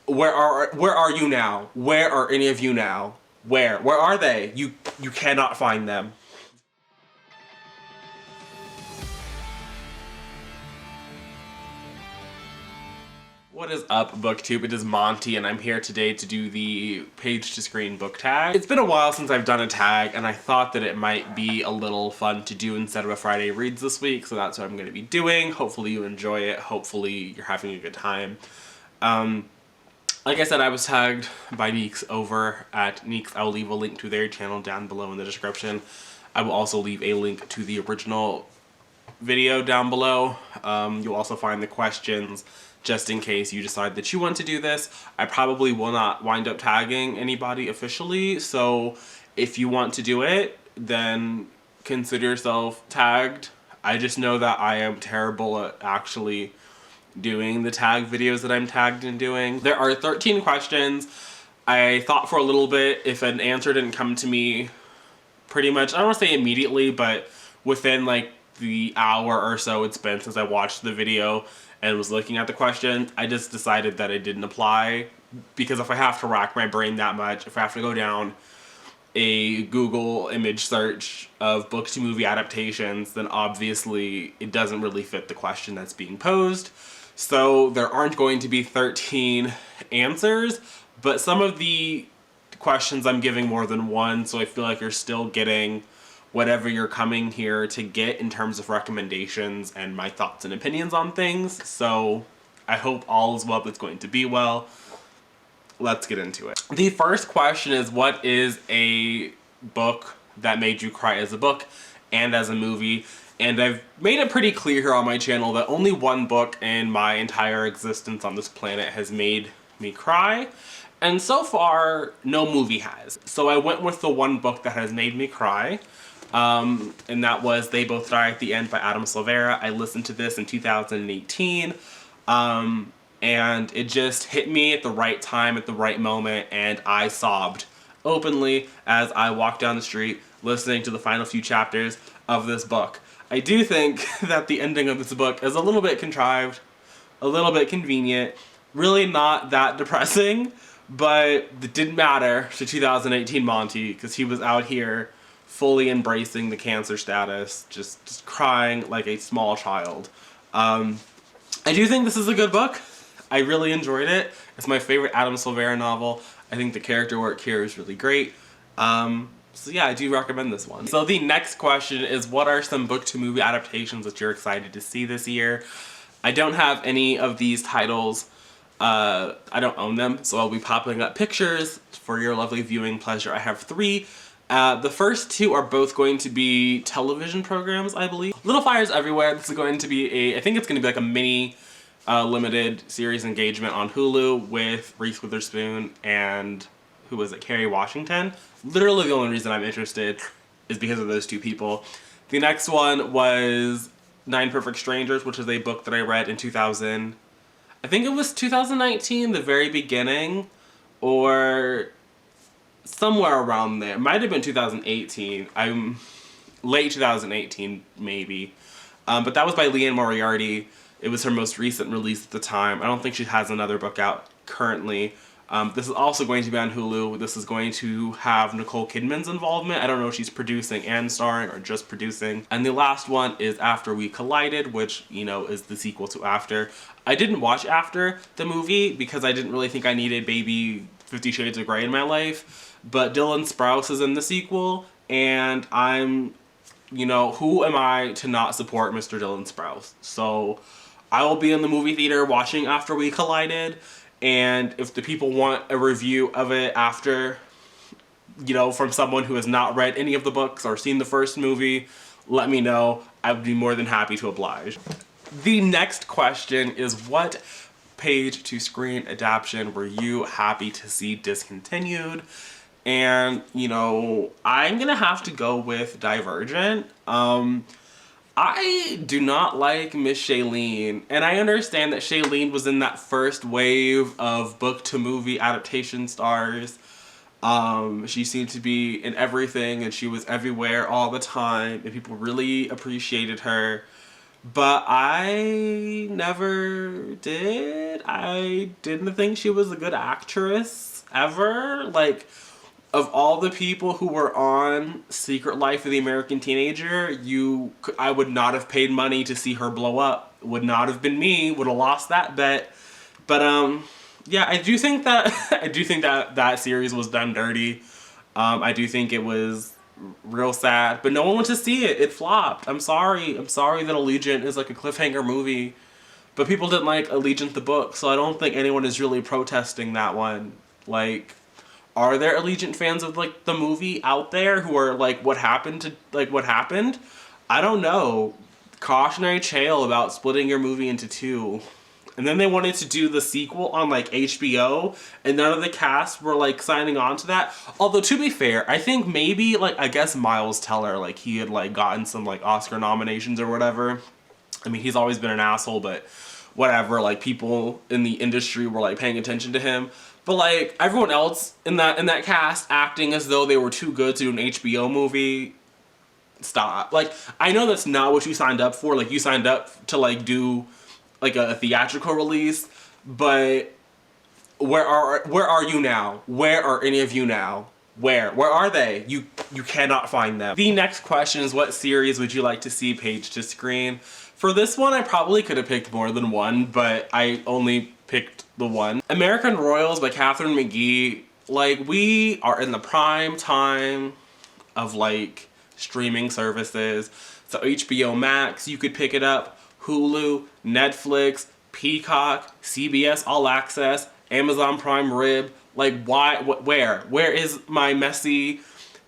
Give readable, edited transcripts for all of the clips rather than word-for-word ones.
Where are you now? Where are any of you now? Where are they? You cannot find them. What is up, BookTube? It is Monty, and I'm here today to do the page-to-screen book tag. It's been a while since I've done a tag, and I thought that it might be a little fun to do instead of a Friday Reads this week, so that's what I'm going to be doing. Hopefully you enjoy it. Hopefully you're having a good time. Like I said, I was tagged by Neeks over at Neeks. I will leave a link to their channel down below in the description. I will also leave a link to the original video down below. You'll also find the questions just in case you decide that you want to do this. I probably will not wind up tagging anybody officially, so if you want to do it, then consider yourself tagged. I just know that I am terrible at actually doing the tag videos that I'm tagged in doing. There are 13 questions. I thought for a little bit if an answer didn't come to me pretty much, I don't want to say immediately, but within like the hour or so it's been since I watched the video and was looking at the question, I just decided that it didn't apply, because if I have to rack my brain that much, if I have to go down a Google image search of book to movie adaptations, then obviously it doesn't really fit the question that's being posed. So there aren't going to be 13 answers, but some of the questions I'm giving more than one, so I feel like you're still getting whatever you're coming here to get in terms of recommendations and my thoughts and opinions on things. So I hope all is well that's going to be well. Let's get into it. The first question is, what is a book that made you cry as a book and as a movie? And I've made it pretty clear here on my channel that only one book in my entire existence on this planet has made me cry. And so far, no movie has. So I went with the one book that has made me cry. And that was They Both Die at the End by Adam Silvera. I listened to this in 2018. And it just hit me at the right time, at the right moment, and I sobbed openly as I walked down the street listening to the final few chapters of this book. I do think that the ending of this book is a little bit contrived, a little bit convenient, really not that depressing, but it didn't matter to 2018 Monty, because he was out here fully embracing the cancer status, just crying like a small child. I do think this is a good book. I really enjoyed it. It's my favorite Adam Silvera novel. I think the character work here is really great. So yeah, I do recommend this one. So the next question is, what are some book to movie adaptations that you're excited to see this year? I don't have any of these titles. I don't own them, so I'll be popping up pictures for your lovely viewing pleasure. I have 3. The first 2 are both going to be television programs, I believe. Little Fires Everywhere. This is going to be I think it's going to be like a mini limited series engagement on Hulu with Reese Witherspoon and, who was it, Kerry Washington. Literally the only reason I'm interested is because of those 2 people. The next one was 9 Perfect Strangers, which is a book that I read in 2000. I think it was 2019, the very beginning, or somewhere around there. It might have been 2018. I'm late 2018 maybe. But that was by Leanne Moriarty. It was her most recent release at the time. I don't think she has another book out currently. This is also going to be on Hulu. This is going to have Nicole Kidman's involvement. I don't know if she's producing and starring or just producing. And the last one is After We Collided, which, you know, is the sequel to After. I didn't watch After the movie because I didn't really think I needed baby 50 Shades of Grey in my life. But Dylan Sprouse is in the sequel, and I'm, you know, who am I to not support Mr. Dylan Sprouse? So I will be in the movie theater watching After We Collided, and if the people want a review of it after, you know, from someone who has not read any of the books or seen the first movie, let me know. I would be more than happy to oblige. The next question is, what page-to-screen adaptation were you happy to see discontinued? And, you know, I'm gonna have to go with Divergent. I do not like Miss Shailene, and I understand that Shailene was in that first wave of book-to-movie adaptation stars. She seemed to be in everything, and she was everywhere all the time, and people really appreciated her. But I never did. I didn't think she was a good actress ever. Like, of all the people who were on Secret Life of the American Teenager, I would not have paid money to see her blow up. Would not have been me. Would have lost that bet. But yeah, I do think that that series was done dirty. I do think it was real sad, but no one went to see it. It flopped. I'm sorry. I'm sorry that Allegiant is like a cliffhanger movie, but people didn't like Allegiant the book, so I don't think anyone is really protesting that one. Like, are there Allegiant fans of like the movie out there who are like, what happened? I don't know. Cautionary tale about splitting your movie into two. And then they wanted to do the sequel on like HBO, and none of the cast were like signing on to that. Although, to be fair, I think maybe like, I guess Miles Teller, like he had like gotten some like Oscar nominations or whatever. I mean, he's always been an asshole, but whatever. Like, people in the industry were like paying attention to him. But like everyone else in that cast acting as though they were too good to do an HBO movie. Stop. Like, I know that's not what you signed up for. Like, you signed up to like do like a theatrical release, but where are you now? Where are any of you now? Where are they? You cannot find them. The next question is, what series would you like to see page to screen? For this one, I probably could have picked more than one, but I only picked the one. American Royals by Catherine McGee. Like, we are in the prime time of like streaming services. So HBO Max, you could pick it up. Hulu, Netflix, Peacock, CBS All Access, Amazon Prime Rib. Like, why? Where is my messy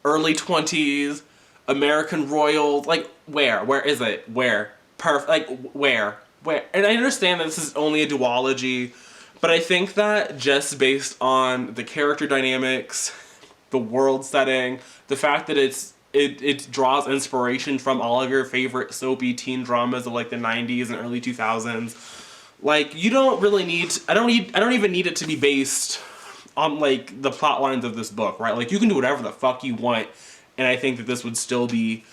early 20s American Royals? Like, where is it? Where? Like, where? And I understand that this is only a duology, but I think that just based on the character dynamics, the world setting, the fact that it draws inspiration from all of your favorite soapy teen dramas of like the 90s and early 2000s. Like, you don't really need, I don't even need it to be based on like the plot lines of this book, right? Like, you can do whatever the fuck you want, and I think that this would still be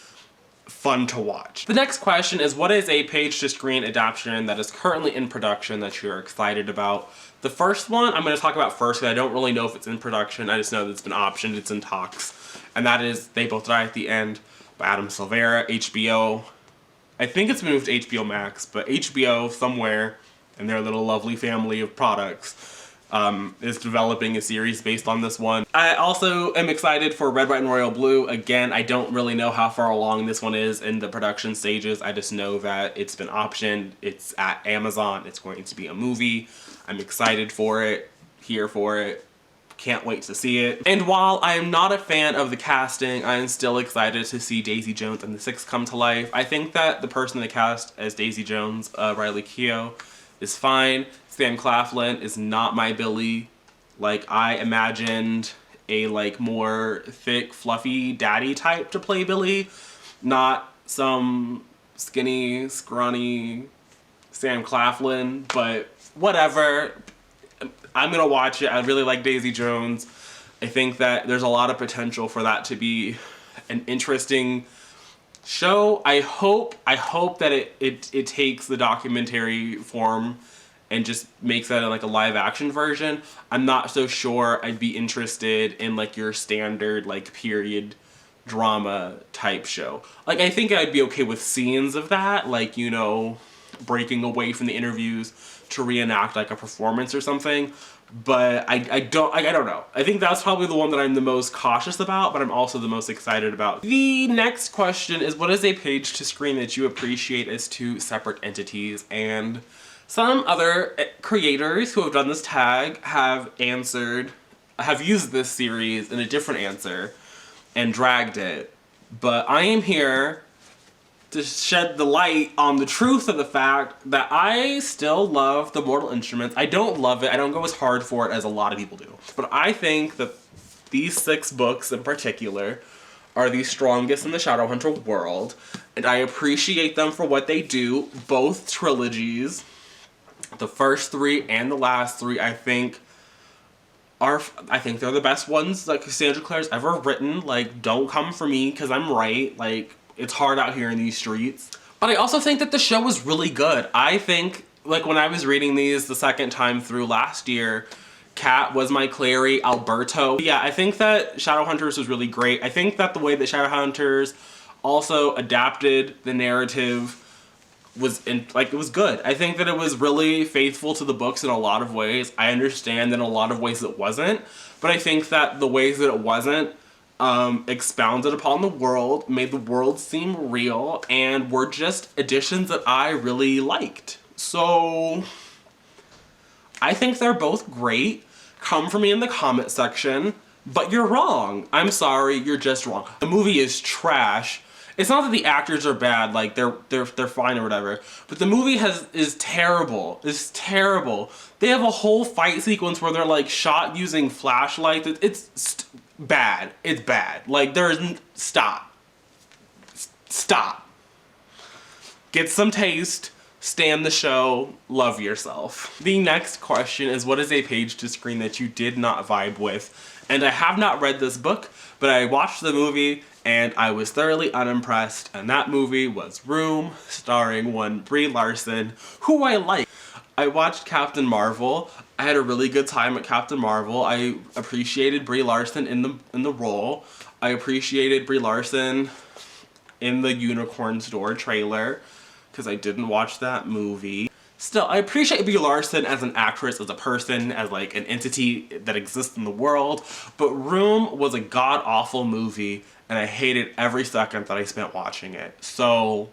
fun to watch. The next question is, what is a page to screen adaptation that is currently in production that you're excited about? The first one I'm going to talk about first, because I don't really know if it's in production. I just know that it's been optioned, it's in talks. And that is They Both Die at the End by Adam Silvera, HBO. I think it's moved to HBO Max, but HBO somewhere in their little lovely family of products is developing a series based on this one. I also am excited for Red, White, and Royal Blue. Again, I don't really know how far along this one is in the production stages. I just know that it's been optioned. It's at Amazon. It's going to be a movie. I'm excited for it, here for it. Can't wait to see it. And while I am not a fan of the casting, I am still excited to see Daisy Jones and the Six come to life. I think that the person they cast as Daisy Jones, Riley Keough, is fine. Sam Claflin is not my Billy. Like, I imagined a like more thick, fluffy daddy type to play Billy, not some skinny, scrawny Sam Claflin, but whatever. I'm gonna watch it. I really like Daisy Jones. I think that there's a lot of potential for that to be an interesting show. I hope that it takes the documentary form and just makes that like a live action version. I'm not so sure I'd be interested in like your standard like period drama type show. Like, I think I'd be okay with scenes of that, like, you know, breaking away from the interviews to reenact like a performance or something. But I don't know. I think that's probably the one that I'm the most cautious about, but I'm also the most excited about. The next question is, what is a page to screen that you appreciate as two separate entities? And some other creators who have done this tag have used this series in a different answer and dragged it. But I am here to shed the light on the truth of the fact that I still love the Mortal Instruments. I don't love it. I don't go as hard for it as a lot of people do. But I think that these 6 books in particular are the strongest in the Shadowhunter world, and I appreciate them for what they do. Both trilogies, the first 3 and the last 3, I think they're the best ones that Cassandra Clare's ever written. Like, don't come for me because I'm right. Like, it's hard out here in these streets. But I also think that the show was really good. I think, like, when I was reading these the second time through last year, Kat was my Clary, Alberto. Yeah, I think that Shadowhunters was really great. I think that the way that Shadowhunters also adapted the narrative was it was good. I think that it was really faithful to the books in a lot of ways. I understand that in a lot of ways it wasn't, but I think that the ways that it wasn't expounded upon the world, made the world seem real, and were just additions that I really liked. So I think they're both great. Come for me in the comment section, but you're wrong. I'm sorry, you're just wrong. The movie is trash. It's not that the actors are bad, like they're fine or whatever, but the movie is terrible. It's terrible. They have a whole fight sequence where they're like shot using flashlights. It's bad. It's bad. Like stop. Stop. Get some taste. Stand the show, love yourself. The next question is, what is a page to screen that you did not vibe with? And I have not read this book, but I watched the movie and I was thoroughly unimpressed, and that movie was Room, starring one Brie Larson, who I like. I watched Captain Marvel. I had a really good time at Captain Marvel. I appreciated Brie Larson in the role. I appreciated Brie Larson in the Unicorn Store trailer, because I didn't watch that movie. Still, I appreciate Brie Larson as an actress, as a person, as like an entity that exists in the world, but Room was a god-awful movie, and I hated every second that I spent watching it. So,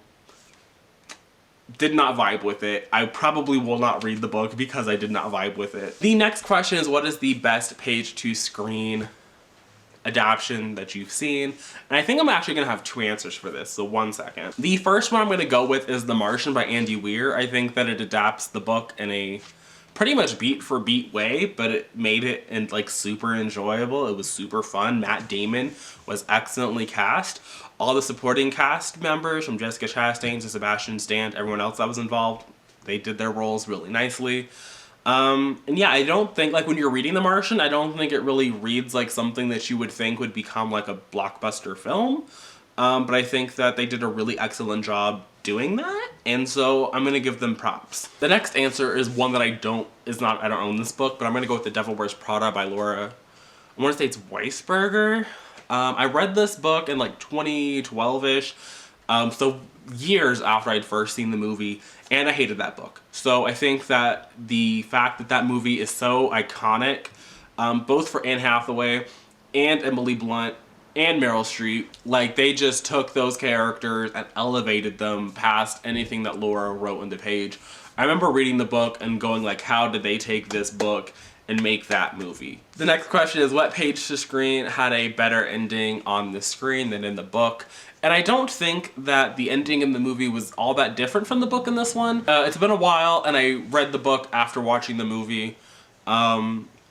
did not vibe with it. I probably will not read the book because I did not vibe with it. The next question is, what is the best page to screen adaptation that you've seen? And I think I'm actually gonna have two answers for this, so one second. The first one I'm gonna go with is The Martian by Andy Weir. I think that it adapts the book in a pretty much beat for beat way, but it made it like super enjoyable. It was super fun. Matt Damon was excellently cast. All the supporting cast members, from Jessica Chastain to Sebastian Stan, everyone else that was involved, they did their roles really nicely. And yeah, I don't think, like, when you're reading The Martian, I don't think it really reads like something that you would think would become like a blockbuster film. But I think that they did a really excellent job doing that, and so I'm gonna give them props. The next answer is one that I don't own this book, but I'm gonna go with The Devil Wears Prada by Laura, I wanna say it's Weisberger. I read this book in like 2012-ish, so years after I'd first seen the movie, and I hated that book. So I think that the fact that that movie is so iconic, both for Anne Hathaway and Emily Blunt and Meryl Streep, like, they just took those characters and elevated them past anything that Laura wrote in the page. I remember reading the book and going like, how did they take this book and make that movie? The next question is, what page to screen had a better ending on the screen than in the book? And I don't think that the ending in the movie was all that different from the book in this one. It's been a while, and I read the book after watching the movie.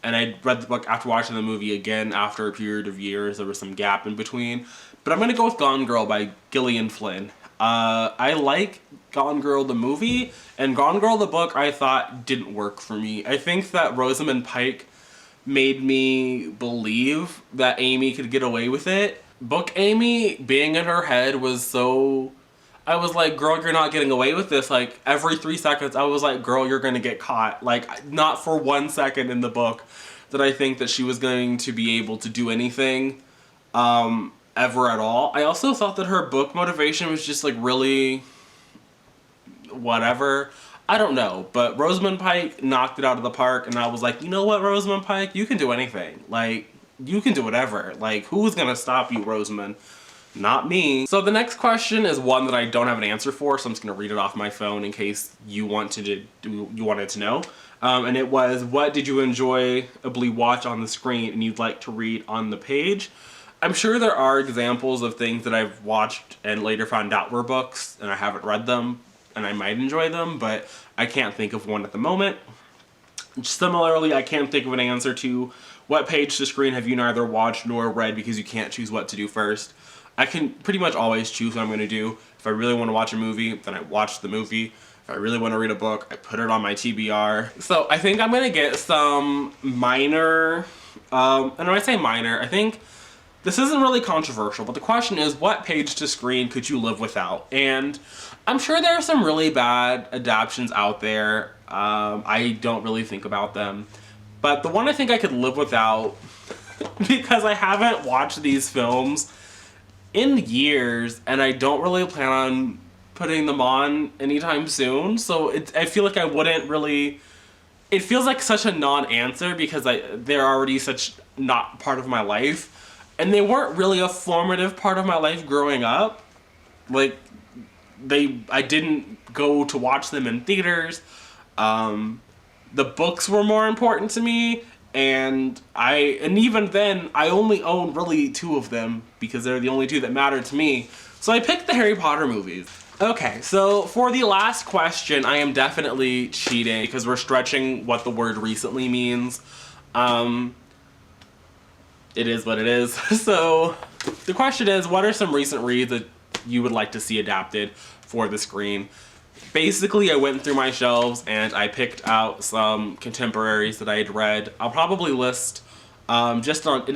And I read the book after watching the movie again after a period of years. There was some gap in between. But I'm gonna go with Gone Girl by Gillian Flynn. I like Gone Girl the movie, and Gone Girl the book I thought didn't work for me. I think that Rosamund Pike made me believe that Amy could get away with it. Book Amy being in her head was so... I was like, girl, you're not getting away with this. Like, every 3 seconds, I was like, girl, you're gonna get caught. Like, not for 1 second in the book did I think that she was going to be able to do anything, ever at all. I also thought that her book motivation was just, like, really... whatever. I don't know, but Rosamund Pike knocked it out of the park, and I was like, you know what, Rosamund Pike? You can do anything. Like, you can do whatever. Like, who's gonna stop you, Rosamund? Not me. So the next question is one that I don't have an answer for, so I'm just gonna read it off my phone in case you wanted to know. And it was, what did you enjoyably watch on the screen and you'd like to read on the page? I'm sure there are examples of things that I've watched and later found out were books, and I haven't read them, and I might enjoy them, but I can't think of one at the moment. Similarly, I can't think of an answer to what page to screen have you neither watched nor read, because you can't choose what to do first. I can pretty much always choose what I'm going to do. If I really want to watch a movie, then I watch the movie. If I really want to read a book, I put it on my TBR. So I think I'm going to get some minor, and when I say minor, I think this isn't really controversial, but the question is, what page to screen could you live without? And I'm sure there are some really bad adaptations out there. I don't really think about them. But the one I think I could live without, because I haven't watched these films in years, and I don't really plan on putting them on anytime soon, so I feel like I wouldn't really... It feels like such a non-answer because they're already such not part of my life, and they weren't really a formative part of my life growing up. Like, I didn't go to watch them in theaters. The books were more important to me, and even then, I only own really 2 of them because they're the only 2 that matter to me. So I picked the Harry Potter movies. Okay, so for the last question, I am definitely cheating because we're stretching what the word recently means. It is what it is. So the question is, what are some recent reads that you would like to see adapted for the screen? Basically, I went through my shelves and I picked out some contemporaries that I had read. I'll probably list, in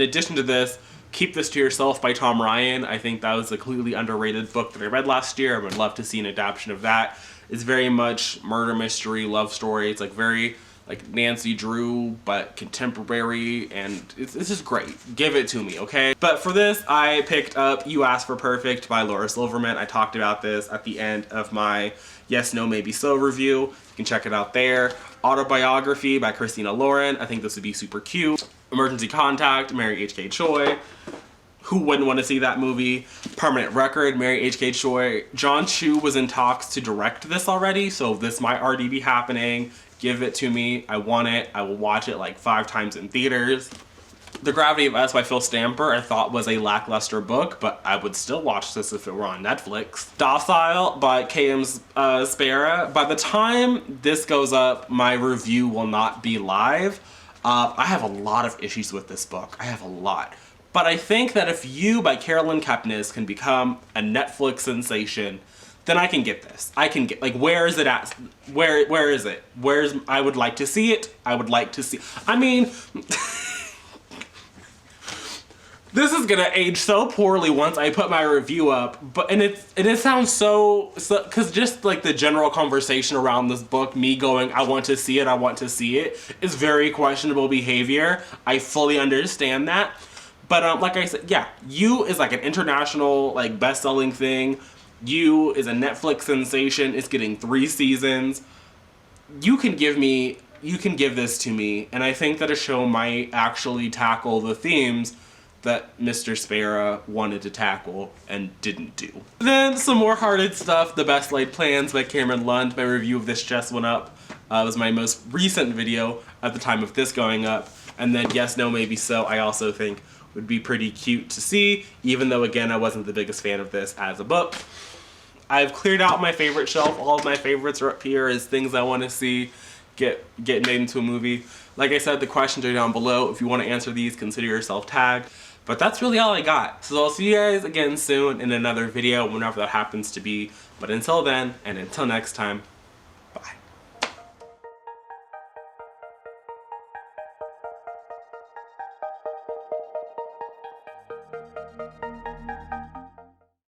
addition to this, Keep This to Yourself by Tom Ryan. I think that was a completely underrated book that I read last year. I would love to see an adaptation of that. It's very much murder mystery, love story. It's like very like Nancy Drew, but contemporary, and it's just great. Give it to me, okay? But for this, I picked up You Asked for Perfect by Laura Silverman. I talked about this at the end of my Yes, No, Maybe So review. You can check it out there. Autobiography by Christina Lauren. I think this would be super cute. Emergency Contact, Mary H.K. Choi. Who wouldn't want to see that movie? Permanent Record, Mary H.K. Choi. John Chu was in talks to direct this already, so this might already be happening. Give it to me. I want it. I will watch it like 5 times in theaters. The Gravity of Us by Phil Stamper I thought was a lackluster book, but I would still watch this if it were on Netflix. Docile by K.M. Spera. By the time this goes up, my review will not be live. I have a lot of issues with this book. I have a lot. But I think that if You by Carolyn Kepnes can become a Netflix sensation, then I can get this. I can get, like, where is it at? Where is it? I would like to see it. I would like to see, I mean, this is gonna age so poorly once I put my review up, and it sounds so, cause just like the general conversation around this book, me going, I want to see it, is very questionable behavior. I fully understand that. But like I said, yeah, You is like an international, like, best-selling thing. You is a Netflix sensation. It's getting 3 seasons. You can give this to me, and I think that a show might actually tackle the themes that Mr. Spera wanted to tackle and didn't do. Then some more hearted stuff, The Best Laid Plans by Cameron Lund. My review of this just went up. It was my most recent video at the time of this going up. And then Yes, No, Maybe So, I also think would be pretty cute to see, even though, again, I wasn't the biggest fan of this as a book. I've cleared out my favorite shelf. All of my favorites are up here as things I want to see get made into a movie. Like I said, the questions are down below. If you want to answer these, consider yourself tagged. But that's really all I got. So I'll see you guys again soon in another video, whenever that happens to be. But until then, and until next time, bye.